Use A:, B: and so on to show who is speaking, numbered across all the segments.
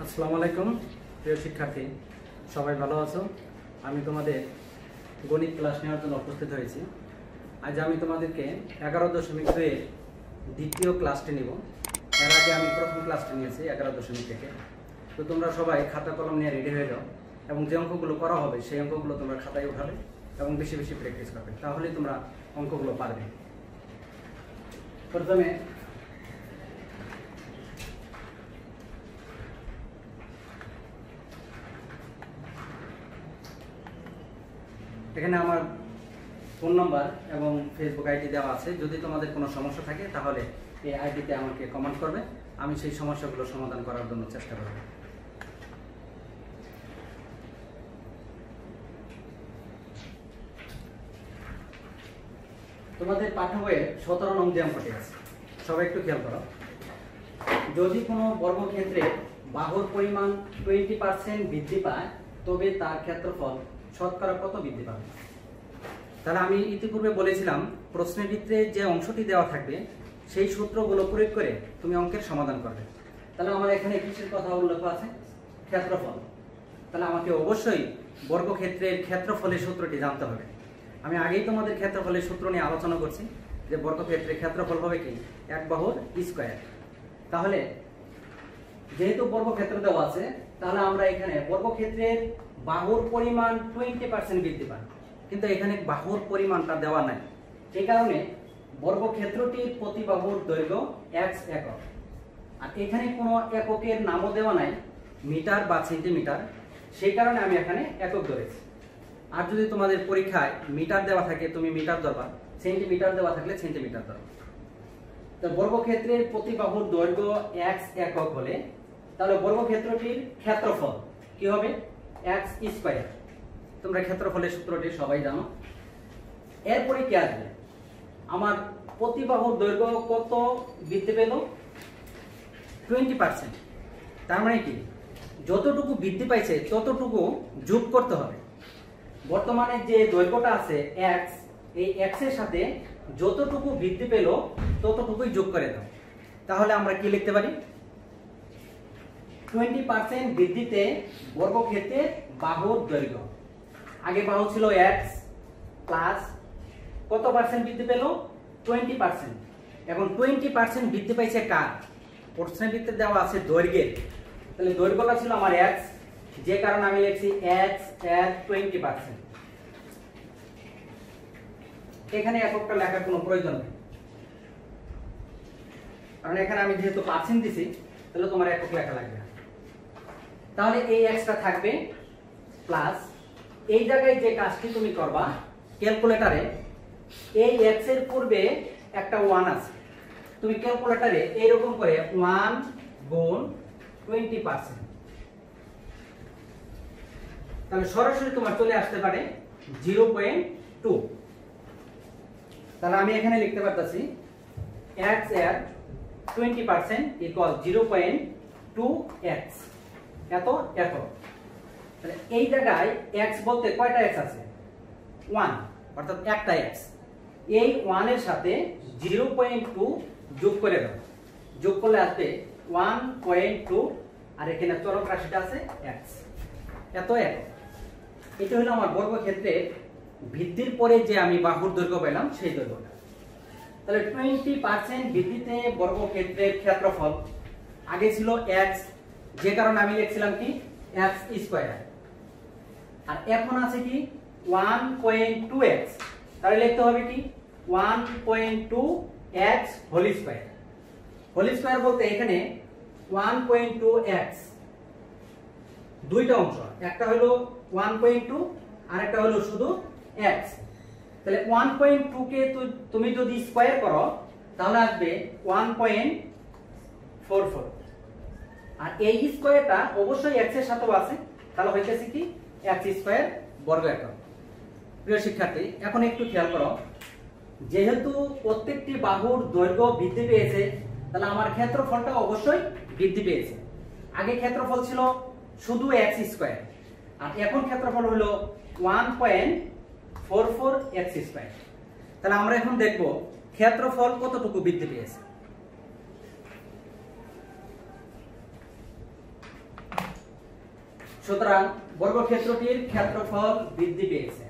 A: আসসালামু আলাইকুম প্রিয় শিক্ষার্থী, সবাই ভালো আছো? আমি তোমাদের গণিত ক্লাস নেওয়ার জন্য উপস্থিত হয়েছি। আজ আমি তোমাদেরকে 11.2 এর দ্বিতীয় ক্লাসটি নিব। এর আগে আমি প্রথম ক্লাসটি নিয়েছি 11.1 থেকে। তো তোমরা সবাই খাতা কলম নিয়ে রেডি হয়ে যাও এবং যে অঙ্কগুলো করা হবে সেই অঙ্কগুলো তোমরা খাতায় উঠাবে এবং বেশি বেশি প্র্যাকটিস করবে, তাহলেই তোমরা অঙ্কগুলো পারবে। প্রথমে এখানে আমার ফোন নাম্বার এবং ফেসবুক আইডি দেওয়া আছে। যদি তোমাদের কোনো সমস্যা থাকে তাহলে এই আইডিতে আমাকে কমেন্ট করবে, আমি সেই সমস্যাগুলো সমাধান করার জন্য চেষ্টা করব। তোমাদের পাঠ্য বইয়ে 17 নং যে অঙ্কটি আছে, সবাই একটু খেয়াল করো। যদি কোনো বর্গক্ষেত্রে বাহুর পরিমাণ 20% বৃদ্ধি পায় তবে তার ক্ষেত্রফল শতকরা কত বৃদ্ধি পাবে? তাহলে আমি ইতিপূর্বে বলেছিলাম প্রশ্নের ভিতরে যে অংশটি দেওয়া থাকবে সেই সূত্রগুলো প্রয়োগ করে তুমি অঙ্কের সমাধান করবে। তাহলে আমার এখানে কিসের কথা উল্লেখ আছে? ক্ষেত্রফল। তাহলে আমাকে অবশ্যই বর্গক্ষেত্রের ক্ষেত্রফলের সূত্রটি জানতে হবে। আমি আগেই তোমাদের ক্ষেত্রফলের সূত্র নিয়ে আলোচনা করছি যে বর্গক্ষেত্রের ক্ষেত্রফল হবে কি এক বাহুর স্কয়ার। তাহলে যেহেতু বর্গক্ষেত্র দেওয়া আছে, তাহলে আমরা এখানে বর্গক্ষেত্রের বাহুর পরিমাণ 20% বৃদ্ধি পায়, কিন্তু এখানে বাহুর পরিমাণটা দেওয়া নাই। এই কারণে বর্গক্ষেত্রটির প্রতি বাহুর দৈর্ঘ্য x একক, আর এখানে কোনো এককের নামও দেওয়া নাই, মিটার বা সেন্টিমিটার, সেই কারণে আমি এখানে একক ধরেছি। আর যদি তোমাদের পরীক্ষায় মিটার দেওয়া থাকে তুমি মিটার ধরবা, সেন্টিমিটার দেওয়া থাকলে সেন্টিমিটার ধরবা। তো বর্গক্ষেত্রের প্রতি বাহুর দৈর্ঘ্য x একক হলে তাহলে বর্গক্ষেত্রটির ক্ষেত্রফল কি হবে? x square. তোমরা ক্ষেত্রফলের সূত্রটি সবাই জানো। এরপরে কি আসবে? আমার প্রতি বাহুর দৈর্ঘ্য কত বৃদ্ধি পেল? 20%। তার মানে কি যতটুকু বৃদ্ধি পাইছে ততটুকু যোগ করতে হবে। বর্তমানে যে দৈর্ঘ্যটা আছে x, এই x এর সাথে যতটুকু বৃদ্ধি পেল ততটুকুই যোগ করে দাও। তাহলে আমরা কি লিখতে পারি? 20% বৃদ্ধিতে বর্গক্ষেত্রের বাহুর দৈর্ঘ্য, আগে বাহু ছিল x প্লাস কত পার্সেন্ট বৃদ্ধি পেল? 20%। এখন 20% বৃদ্ধি পাইছে কার? প্রশ্নের ভিতরে দেওয়া আছে দৈর্ঘ্যের। তাহলে দৈর্ঘ্যটা ছিল আমার x, যে কারণে আমি লিখছি x এর 20%। এখানে এককটা লেখার কোনো প্রয়োজন নেই, কারণ এখানে আমি যেহেতু পার্সেন্ট দিছি তাহলে তোমার একক লেখা লাগবে। তাহলে এই xটা থাকবে প্লাস এই জায়গায় যে কাজটি তুমি করবা ক্যালকুলেটরে, এই x এর পূর্বে একটা 1 আছে, তুমি ক্যালকুলেটরে এইরকম করে 1 গুণ 20%, তাহলে সরাসরি তোমার চলে আসতে পারে 0.2। তাহলে আমি এখানে লিখতে পারতাছি x এর 20% ইকুয়াল 0.2x, এত একক। তাহলে এই জায়গায় x বলতে কয়টা x আছে? 1, অর্থাৎ একটা x। এই 1 এর সাথে 0.2 যোগ করে দাও, যোগ করলে আসবে 1.2, আর এখানে চলক রাশিটা আছে x, এত একক। এটা হলো আমার বর্গক্ষেত্রের বৃদ্ধির পরে যে আমি বাহুর দৈর্ঘ্য পেলাম সেই দৈর্ঘ্যটা। তাহলে 20% বৃদ্ধিতে বর্গক্ষেত্রের ক্ষেত্রফল আগে ছিল x, যে কারণে আমি লিখছিলাম কি x স্কয়ার, আর এখন আছে কি 1.2x, তাহলে লিখতে হবে কি 1.2x whole square. Whole square বলতে এখানে 1.2x দুইটা অংশ, একটা হলো 1.2 আর একটা হলো শুধু x। তাহলে 1.2 কে তুমি যদি স্কয়ার করো তাহলে আসবে 1.44, আর এই স্কয়ারটা অবশ্যই x এর সাথেও আছে, তাহলে হইতেছে কি x স্কয়ার বর্গ একক। প্রিয় শিক্ষার্থী, এখন একটু খেয়াল করো, যেহেতু প্রত্যেকটি বাহুর দৈর্ঘ্য বৃদ্ধি পেয়েছে তাহলে আমার ক্ষেত্রফলটা অবশ্যই বৃদ্ধি পেয়েছে। আগে ক্ষেত্রফল ছিল শুধু x স্কয়ার, আর এখন ক্ষেত্রফল হলো 1.44x স্কয়ার। তাহলে আমরা এখন দেখব ক্ষেত্রফল কতটুকু বৃদ্ধি পেয়েছে। সুতরাং বর্গক্ষেত্রটির ক্ষেত্রফল বৃদ্ধি পেয়েছে।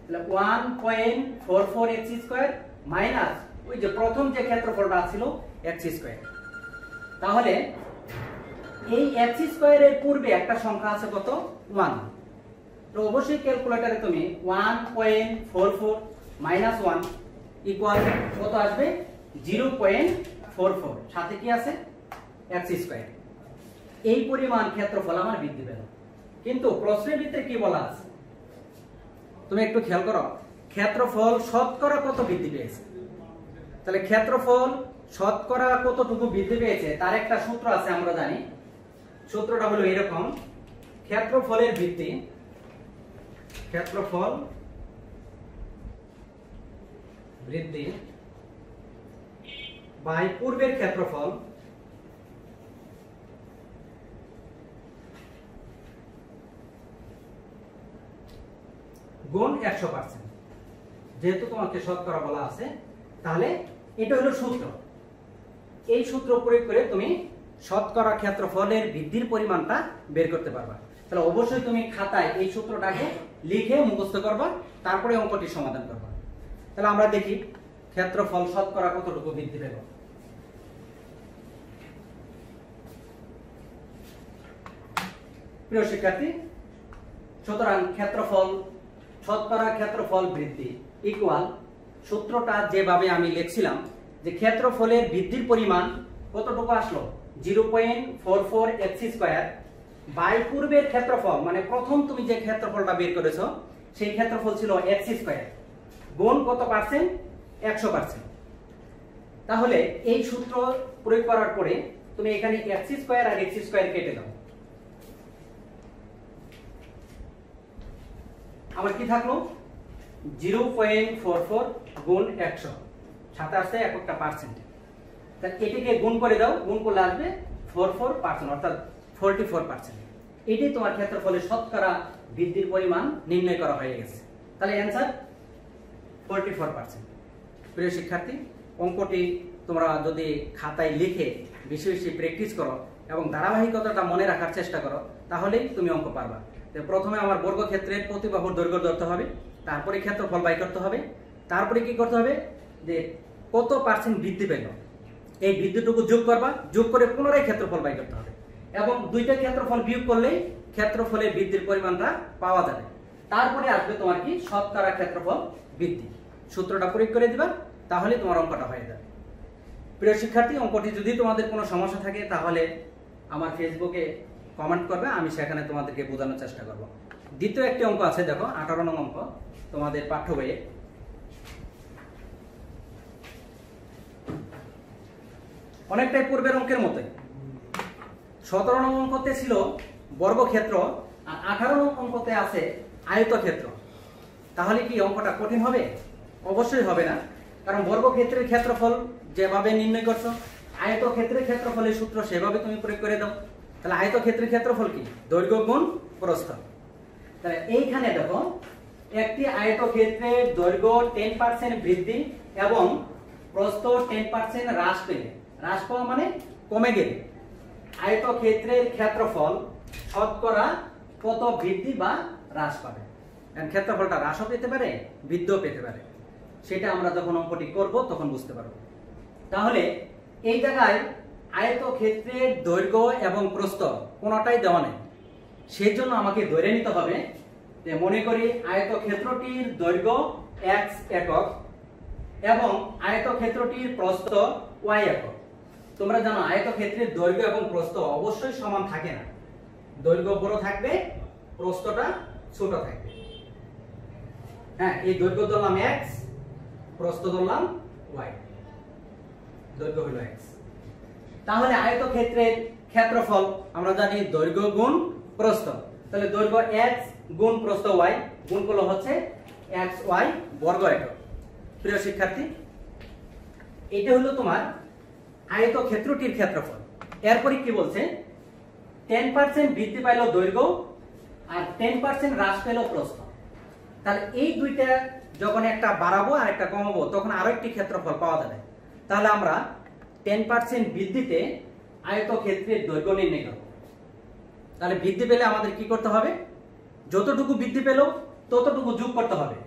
A: তাহলে 1.44x² মাইনাস ওই যে প্রথম যে ক্ষেত্রফলটা ছিল x²। তাহলে এই x² এর পূর্বে একটা সংখ্যা আছে কত 1। তো অবশ্যই ক্যালকুলেটরে তুমি 1.44 মাইনাস 1 ইকুয়াল কত আসবে 0.44, সাথে কি আছে x²। এই পরিমাণ ক্ষেত্রফল আমার বৃদ্ধি পেল। কিন্তু প্রশ্নের ভিতরে কি বলা আছে তুমি একটু খেয়াল করো, ক্ষেত্রফল শতকরা কত বৃদ্ধি পেয়েছে। তাহলে ক্ষেত্রফল শতকরা কতটুকু বৃদ্ধি পেয়েছে তার একটা সূত্র আছে, আমরা জানি। সূত্রটা হলো এরকম, ক্ষেত্রফলের ভিত্তি, ক্ষেত্রফল বৃদ্ধি বাই পূর্বের ক্ষেত্রফল গুণ 100%। যেহেতু তোমাকে শতকরা বলা আছে, তাহলে এটা হলো সূত্র। এই সূত্র প্রয়োগ করে তুমি শতকরা ক্ষেত্রফলের বৃদ্ধির পরিমাণটা বের করতে পারবা। তাহলে অবশ্যই তুমি খাতায় এই সূত্রটাকে লিখে মুখস্থ করবা, তারপরে অঙ্কটি সমাধান করবা। তাহলে আমরা দেখি ক্ষেত্রফল শতকরা কতটুকু বৃদ্ধি পেল। প্রিয় শিক্ষার্থী, সুতরাং ক্ষেত্রফল শতকরা ক্ষেত্রফল বৃদ্ধি ইকুয়াল সূত্রটা যেভাবে আমি লিখছিলাম যে ক্ষেত্রফলের বৃদ্ধির পরিমাণ কতটুকু আসলো 0.44x² বাই পূর্বের ক্ষেত্রফল, মানে প্রথম তুমি যে ক্ষেত্রফলটা বের করেছো সেই ক্ষেত্রফল ছিল x² গুণ কত পার্সেন্ট 100%। তাহলে এই সূত্র প্রয়োগ করার পরে তুমি এখানে x² আর x² কেটে দাও। আমার কি থাকলো 0.44 গুণ 100, সাথে আসছে একটা পার্সেন্ট। তাহলে এটিকে গুণ করে দাও, গুণ করলে আসবে 44%, অর্থাৎ 44%। এটি তোমার ক্ষেত্রফলের শতকরা বৃদ্ধির পরিমাণ নির্ণয় করা হয়ে গেছে। তাহলে অ্যান্সার 44%। প্রিয় শিক্ষার্থী, অঙ্কটি তোমরা যদি খাতায় লিখে বেশি বেশি প্র্যাকটিস করো এবং ধারাবাহিকতাটা মনে রাখার চেষ্টা করো, তাহলেই তুমি অঙ্ক পারবা। প্রথমে আমার বর্গক্ষেত্রের প্রতি বাহুর দৈর্ঘ্য ধরতে হবে, তারপরে ক্ষেত্রফল বাই করতে হবে, তারপরে কি করতে হবে যে কত পার্সেন্ট বৃদ্ধি পেল এই বৃদ্ধিটুকু যোগ করবা, যোগ করে পুনরায় ক্ষেত্রফল বাই করতে হবে এবং দুইটা ক্ষেত্রফল বিয়োগ করলেই ক্ষেত্রফলের বৃদ্ধির পরিমাণটা পাওয়া যাবে। তারপরে আসবে তোমার কি শতকরা ক্ষেত্রফল বৃদ্ধি। সূত্রটা প্রয়োগ করে দিবা, তাহলে তোমার অঙ্কটা হয়ে যাবে। প্রিয় শিক্ষার্থী, অঙ্কটি যদি তোমাদের কোনো সমস্যা থাকে তাহলে আমার ফেসবুকে কমেন্ট করবে, আমি সেখানে তোমাদেরকে বোঝানোর চেষ্টা করব। দ্বিতীয় একটি অঙ্ক আছে, দেখো 18 নং অঙ্ক তোমাদের পাঠ্য বইয়ে। অনেকটাই পূর্বের অঙ্কের মতোই। 17 নং অঙ্কতে ছিল বর্গক্ষেত্র আর 18 নং অঙ্কতে আছে আয়তক্ষেত্র। তাহলে কি অঙ্কটা কঠিন হবে? অবশ্যই হবে না, কারণ বর্গক্ষেত্রের ক্ষেত্রফল যেভাবে নির্ণয় করছো আয়তক্ষেত্রের ক্ষেত্রফলের সূত্র সেভাবে তুমি প্রয়োগ করে দাও। তাহলে আয়তক্ষেত্রের ক্ষেত্রফল কি দৈর্ঘ্য গুণ প্রস্থ। তাহলে এইখানে দেখো একটি আয়তক্ষেত্রের দৈর্ঘ্য 10% বৃদ্ধি এবং প্রস্থ 10% হ্রাস পেলে, হ্রাস পাওয়া মানে কমে গেলে আয়তক্ষেত্রের ক্ষেত্রফল শতকরা কত বৃদ্ধি বা হ্রাস পাবে। ক্ষেত্রফলটা হ্রাসও পেতে পারে, বৃদ্ধিও পেতে পারে। সেটা আমরা যখন অঙ্কটি করব তখন বুঝতে পারবো। তাহলে এই জায়গায় আয়তক্ষেত্রের দৈর্ঘ্য এবং প্রস্থ কোনটাই দেওয়া নেই, সেই জন্য আমাকে ধরে নিতে হবে যে মনে করি আয়তক্ষেত্রটির দৈর্ঘ্য x একক এবং আয়তক্ষেত্রটির প্রস্থ y একক। তোমরা জানো আয়তক্ষেত্রের দৈর্ঘ্য এবং প্রস্থ অবশ্যই সমান থাকে না, দৈর্ঘ্য বড় থাকবে, প্রস্থটা ছোট থাকবে। হ্যাঁ, এই দৈর্ঘ্য ধরলাম x, প্রস্থ ধরলাম y, দৈর্ঘ্য হলো x। তাহলে আয়তক্ষেত্রের ক্ষেত্রফল আমরা জানি দৈর্ঘ্য গুণ প্রস্থ। তাহলে দৈর্ঘ্য x গুণ প্রস্থ y গুণ করলে হচ্ছে xy বর্গ একক। প্রিয় শিক্ষার্থী, এটা হলো তোমার আয়তক্ষেত্রটির ক্ষেত্রফল। এরপরে কি বলছে 10% বৃদ্ধি পাইল দৈর্ঘ্য আর 10% হ্রাস পেল প্রস্থ। তাহলে এই দুইটা যখন একটা বাড়াবো আর একটা কমাবো তখন আরো একটি ক্ষেত্রফল পাওয়া যাবে। তাহলে আমরা 10% বৃদ্ধিতে আয়তক্ষেত্রের দৈর্ঘ্য নির্ণয় করব। তাহলে বৃদ্ধি পেলে আমাদের কি করতে হবে, যতটুকু বৃদ্ধি পেল ততটুকু যোগ করতে হবে।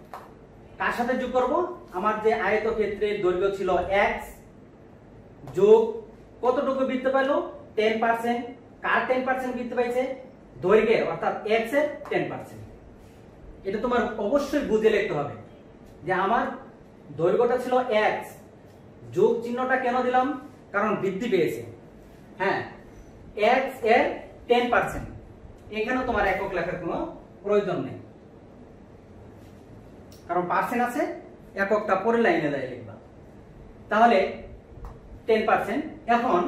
A: কার সাথে যোগ করব, আমার যে আয়তক্ষেত্রের দৈর্ঘ্য ছিল x যোগ কতটুকু বৃদ্ধি পেল 10%। কার 10% বৃদ্ধি পাইছে, দৈর্ঘ্যের অর্থাৎ x এর 10%। এটা তোমার অবশ্যই বুঝে লিখতে হবে যে আমার দৈর্ঘ্যটা ছিল x, যোগ চিহ্নটা কেন দিলাম, কারণ বৃদ্ধি পেয়েছে। হ্যাঁ, x এর 10%, এখানে তোমার একক লেখার কোনো প্রয়োজন নেই, কারণ পার্সেন্ট আছে, এককটা পরের লাইনে দেয় লিখবা। তাহলে 10%। এখন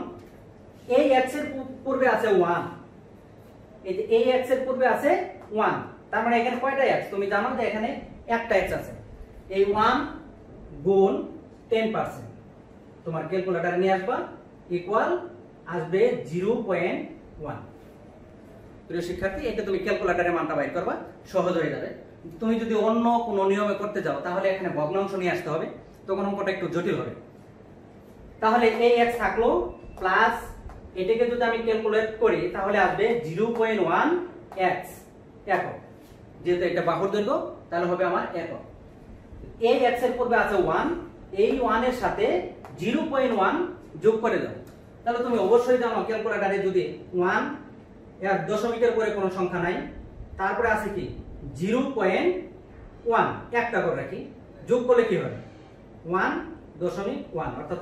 A: এই x এর পূর্বে আছে 1, এই যে এই x এর পূর্বে আছে 1, তার মানে এখানে কয়টা x, তুমি জানো যে এখানে একটা x আছে। এই 1 গুণ 10% তোমার ক্যালকুলেটরে নিয়ে আসবা, ইকুয়াল আসবে 0.1। প্রিয় শিক্ষার্থী, এটা তুমি ক্যালকুলেটরে মানটা বাইর করবা, সহজ হয়ে যাবে। তুমি যদি অন্য কোনো নিয়মে করতে যাও তাহলে এখানে ভগ্নাংশ নিয়ে আসতে হবে, তখন অঙ্কটা একটু জটিল হবে। তাহলে এই x থাকলো প্লাস এটাকে যদি আমি ক্যালকুলেট করি তাহলে আসবে 0.1x একক, যেহেতু এটা বাহুর দৈর্ঘ্য তাহলে হবে আমার একক। এই x এর পূর্বে আছে 1, এই 1 এর সাথে 0.1 যোগ করে দাও। তাহলে তুমি অবশ্যই জানো ক্যালকুলেটরে যদি 1 এর দশমিকের পরে কোনো সংখ্যা নাই, তারপরে আছে কি 0.1 একটা করে রাখি, যোগ করলে কি হবে 1.1 অর্থাৎ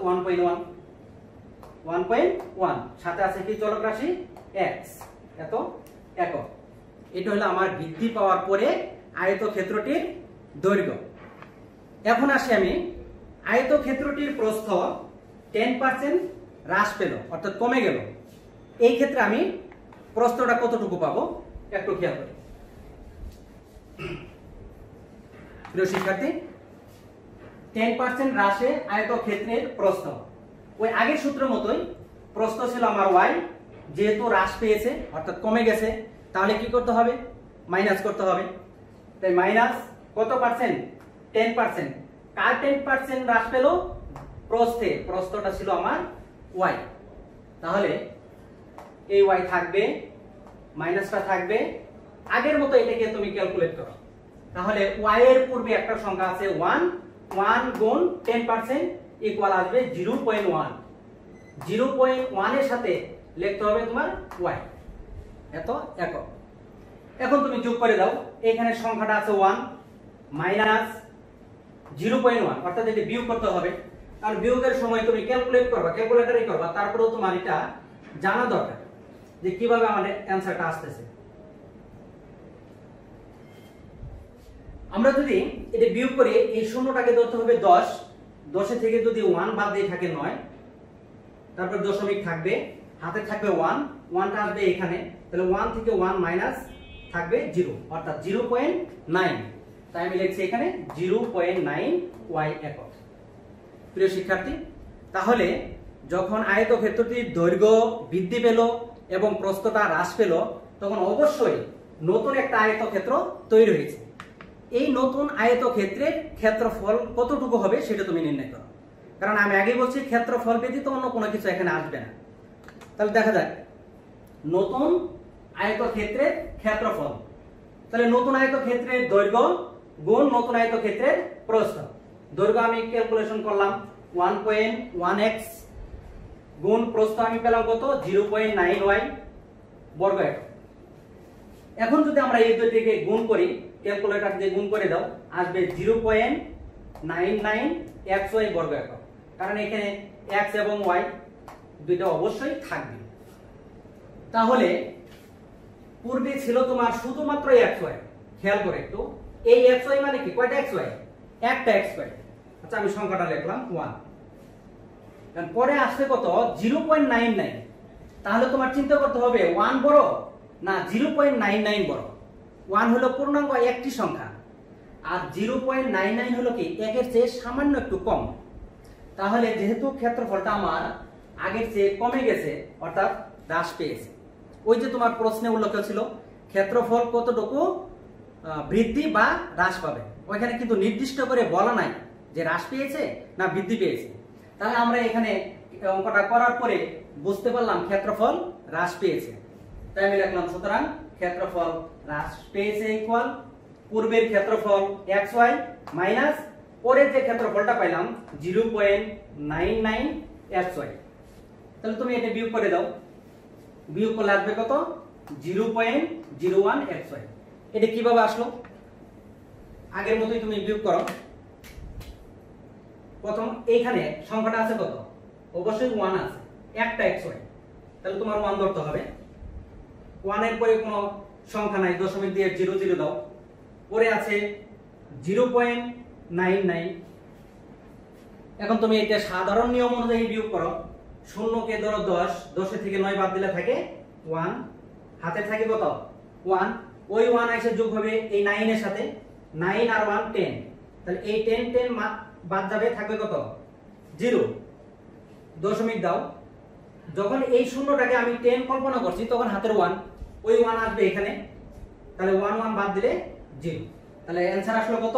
A: 1.1 সাথে আছে কি চলক রাশি x, এত একক। এটা হলো আমার বৃদ্ধি পাওয়ার পরে আয়তক্ষেত্রটির দৈর্ঘ্য। এখন আসি আমি আয়তক্ষেত্রটির প্রস্থ 10% হ্রাস পেল অর্থাৎ কমে গেল, এই ক্ষেত্রে আমি প্রস্থটা কতটুকু পাবো একটু খেয়াল করি। প্রিয় শিক্ষার্থী, 10% হ্রাসে আয়তক্ষেত্রের প্রস্থ, ওই আগের সূত্রের মতোই প্রস্থ ছিল আমার y, যেহেতু হ্রাস পেয়েছে অর্থাৎ কমে গেছে, তাহলে কি করতে হবে, মাইনাস করতে হবে। তাই মাইনাস কত পার্সেন্ট, 10%। কার 10% হ্রাস পেল, প্রস্থে, প্রস্থটা ছিল আমার y, তাহলে এই y থাকবে, মাইনাসটা থাকবে, আগের মতো এটাকে তুমি ক্যালকুলেট করো। তাহলে y এর পূর্বে একটা সংখ্যা আছে 1 গুণ 10% ইকুয়াল আসবে 0.1। 0.1 এর সাথে লিখতে হবে তোমার y, এত একক। এখন তুমি যোগ করে দাও, এখানে সংখ্যাটা আছে 1 মাইনাস 0.1 অর্থাৎ এটা বিয়োগ করতে হবে, আর বিয়োগের সময় তুমি ক্যালকুলেট করবা, ক্যালকুলেটরে করবা, তারপরেও তোমার এটা জানা দরকার যে কিভাবে আমাদের অ্যানসারটা আসতেছে। আমরা যদি এটা বিয়োগ করে এই শূন্যটাকে ধরতে হবে 10, 10 থেকে যদি 1 বাদ দিয়ে থাকে 9, তারপর দশমিক থাকবে, হাতে থাকবে 1টা আসবে এখানে, তাহলে 1 থেকে 1 মাইনাস থাকবে 0 অর্থাৎ 0.9, তাই আমি লিখছি এখানে 0.9 y একক। প্রিয় শিক্ষার্থী, তাহলে যখন আয়তক্ষেত্রটির দৈর্ঘ্য বৃদ্ধি পেল এবং প্রস্থটা হ্রাস পেল, তখন অবশ্যই নতুন একটা আয়তক্ষেত্র তৈরি হয়েছে। এই নতুন আয়তক্ষেত্রের ক্ষেত্রফল কতটুকু হবে সেটা তুমি নির্ণয় করো, কারণ আমি আগে বলছি ক্ষেত্রফল ব্যতীত অন্য কোনো কিছু এখানে আসবে না। তাহলে দেখা যাক নতুন আয়তক্ষেত্রের ক্ষেত্রফল, তাহলে নতুন আয়তক্ষেত্রের দৈর্ঘ্য গুণ নতুন আয়তক্ষেত্রের প্রস্থ। দৈর্ঘ্য আমি ক্যালকুলেশন করলাম 1.1x গুণ প্রস্থ আমি পেলাম কত 0.9y বর্গ একক। এখন যদি আমরা এই দুইটিকে গুণ করি, ক্যালকুলেটর দিয়ে গুণ করে দাও, আসবে 0.99xy বর্গ একক, কারণ এখানে x এবং y দুইটা অবশ্যই থাকবে। তাহলে পূর্বে ছিল তোমার শুধুমাত্র xy, খেয়াল করে একটু, এই xy মানে কি, কয়টা xy, একটা xy। আচ্ছা আমি সংখ্যাটা লিখলাম 1, কারণ পরে আসছে কত 0.99, তাহলে তোমার চিন্তা করতে হবে 1 বড় না 0.99 বড়। 1 হলো পূর্ণাঙ্গ একটি সংখ্যা, আর 0.99 হলো কি একের চেয়ে সামান্য একটু কম। তাহলে যেহেতু ক্ষেত্রফলটা আমার আগের চেয়ে কমে গেছে অর্থাৎ হ্রাস পেয়েছে, ওই যে তোমার প্রশ্নে উল্লেখ ছিল ক্ষেত্রফল কতটুকু বৃদ্ধি বা হ্রাস পাবে, ওইখানে কিন্তু নির্দিষ্ট করে বলা নাই যে হ্রাস পেয়েছে না বৃদ্ধি পেয়েছে। তাহলে আমরা এখানে অঙ্কটা করার পরে বুঝতে পারলাম ক্ষেত্রফল হ্রাস পেয়েছে। তাই আমি লিখলাম সুতরাং ক্ষেত্রফল হ্রাস পেয়েছে ইকুয়াল পূর্বের ক্ষেত্রফল xy মাইনাস পরের যে ক্ষেত্রফলটা পাইলাম 0.99 xy। তাহলে তুমি এটা বিয়োগ করে দাও, বিয়োগ করলে আসবে কত 0.01 xy। এটা কিভাবে আসলো? আগের মতোই তুমি বিয়োগ করো। প্রথম এইখানে সংখ্যাটা আছে কত? অবশ্যই 1 আছে, একটা xy, তাহলে তোমার 1 ধরতে হবে। 1 এর পরে কোনো সংখ্যা নাই, দশমিক দিয়ে 0 0 দাও। পরে আছে 0.99। এখন তুমি এটা সাধারণ নিয়ম অনুযায়ী বিয়োগ করো। 0 কে ধরো 10, 10 থেকে 9 বাদ দিলে থাকে 1, হাতে থাকে কত 1। ওই 1 এসে যোগ হবে এই 9 এর সাথে, 9 আর 1 10, তাহলে এই 10 10 বাদ যাবে, থাকবে কত 0। দশমিক দাও। যখন এই শূন্যটাকে আমি 10 কল্পনা করছি তখন হাতের 1, ওই 1 আসবে এখানে, তাহলে 1 1 বাদ দিলে 0। তাহলে অ্যানসার আসলো কত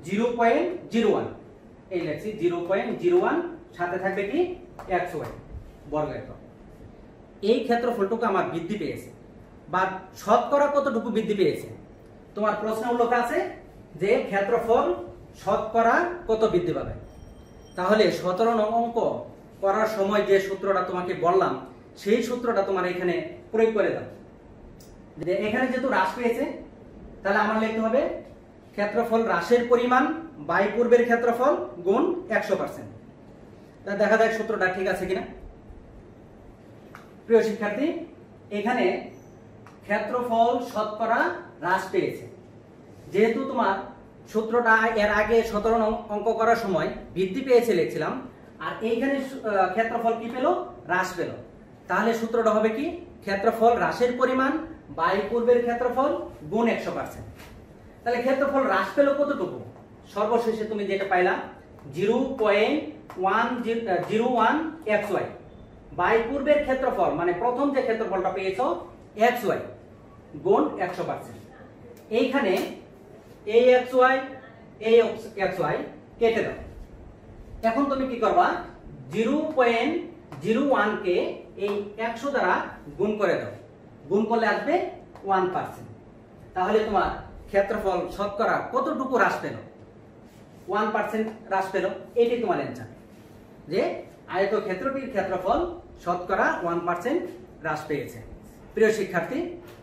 A: 0.01। এই লেখছি 0.01, সাথে থাকবে কি xy বর্গায়ত। এই ক্ষেত্রফলটুকু আমার বৃদ্ধি পেয়েছে, বা শতকরা কতটুকু বৃদ্ধি পেয়েছে? তোমার প্রশ্নে উল্লেখ আছে যে ক্ষেত্রফল শতকরা কত বৃদ্ধি পাবে। তাহলে 17 নং অঙ্ক করার সময় যে সূত্রটা তোমাকে বললাম সেই সূত্রটা তোমার এখানে প্রয়োগ করে দাও। যে এখানে যেহেতু হ্রাস পেয়েছে, তাহলে আমার লিখতে হবে ক্ষেত্রফল হ্রাসের পরিমাণ বাই পূর্বের ক্ষেত্রফল গুণ 100%। তা দেখা যাক সূত্রটা ঠিক আছে কিনা। প্রিয় শিক্ষার্থী, এখানে ক্ষেত্রফল শতকরা হ্রাস পেয়েছে, যেহেতু তোমার সূত্রটা এর আগে 17 নং অঙ্ক করার সময় বৃদ্ধি পেয়েছে লিখছিলাম, আর এইখানে ক্ষেত্রফল কি পেল? হ্রাস পেল। তাহলে সূত্রটা হবে কি ক্ষেত্রফল হ্রাসের পরিমাণ বাই পূর্বের ক্ষেত্রফল গুণ 100%। তাহলে ক্ষেত্রফল হ্রাস পেল কতটুকু? সর্বশেষে তুমি যেটা পাইলা 0.101 xy বাই পূর্বের ক্ষেত্রফল, মানে প্রথম যে ক্ষেত্রফলটা পেয়েছো xy গুণ 100%। এইখানে এই xy এই xy কেটে দাও। এখন তুমি কি করবা 0.01 কে এই 100 দ্বারা গুণ করে দাও, গুণ করলে আসবে 1%। তাহলে তোমার ক্ষেত্রফল শতকরা কতটুকু হ্রাস পেল? 1% হ্রাস পেল। এটি তোমার অ্যানসার, যে আয়তক্ষেত্রটির ক্ষেত্রফল শতকরা 1% হ্রাস পেয়েছে। প্রিয় শিক্ষার্থী,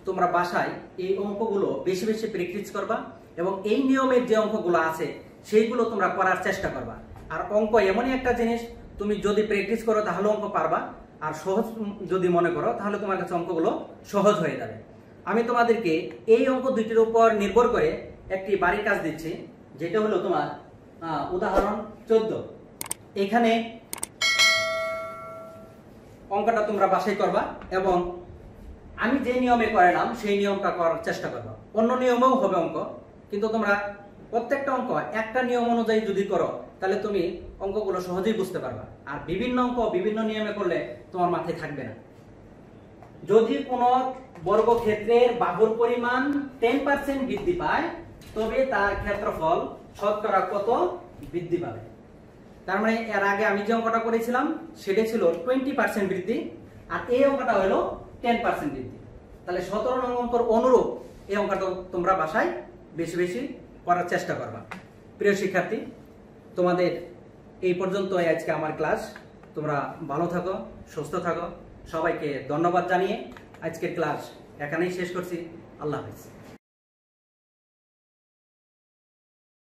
A: তোমরা বাসায় এই অঙ্কগুলো বেশি বেশি প্র্যাকটিস করবা এবং এই নিয়মের যে অঙ্কগুলো আছে সেইগুলো তোমরা করার চেষ্টা করবা। আর অঙ্ক এমনই একটা জিনিস, তুমি যদি প্র্যাকটিস করো তাহলে অঙ্ক পারবা, আর সহজ যদি মনে করো তাহলে তোমার কাছে অঙ্কগুলো সহজ হয়ে যাবে। আমি তোমাদেরকে এই অঙ্ক দুইটির উপর নির্ভর করে একটি বাড়ির কাজ দিচ্ছি, যেটা হলো তোমার উদাহরণ 14। এখানে অঙ্কটা তোমরা বাসায় করবা এবং আমি যে নিয়মে করালাম সেই নিয়মটা করার চেষ্টা করবা। অন্য নিয়মেও হবে অঙ্ক, কিন্তু তোমরা প্রত্যেকটা অঙ্ক একটা নিয়ম অনুযায়ী যদি করো তাহলে তুমি অঙ্কগুলো সহজেই বুঝতে পারবা। আর বিভিন্ন অঙ্ক বিভিন্ন নিয়মে করলে তোমার মাথায় থাকবে না। যদি কোনো বর্গক্ষেত্রের বাহুর পরিমাণ 10% বৃদ্ধি পায় তবে তার ক্ষেত্রফল শতকরা কত বৃদ্ধি পাবে। তার মানে এর আগে আমি যে অঙ্কটা করেছিলাম সেটা ছিল 20% বৃদ্ধি, আর এই অঙ্কটা হলো 10% বৃদ্ধি। তাহলে 17 নং অঙ্কের অনুরূপ এই অঙ্কটা তোমরা বাসায় বেশি বেশি করার চেষ্টা করবা। প্রিয় শিক্ষার্থী, তোমাদের এই পর্যন্ত আজকে আমার ক্লাস। তোমরা ভালো থাকো, সুস্থ থাকো। সবাইকে ধন্যবাদ জানিয়ে আজকের ক্লাস এখানেই শেষ করছি। আল্লাহ হাফেজ।